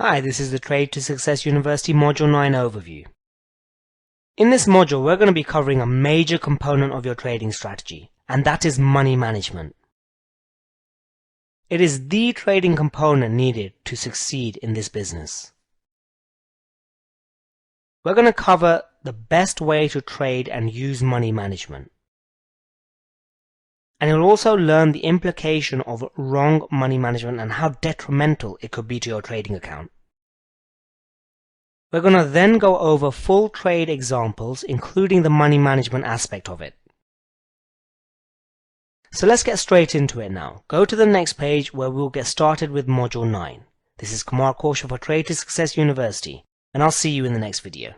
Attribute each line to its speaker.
Speaker 1: Hi, this is the Trade to Success University Module 9 overview. In this module, we're going to be covering a major component of your trading strategy, and that is money management. It is the trading component needed to succeed in this business. We're going to cover the best way to trade and use money management. And you'll also learn the implication of wrong money management and how detrimental it could be to your trading account. We're going to then go over full trade examples, including the money management aspect of it. So let's get straight into it now. Go to the next page where we'll get started with Module 9. This is Kumar for Trade to Success University, and I'll see you in the next video.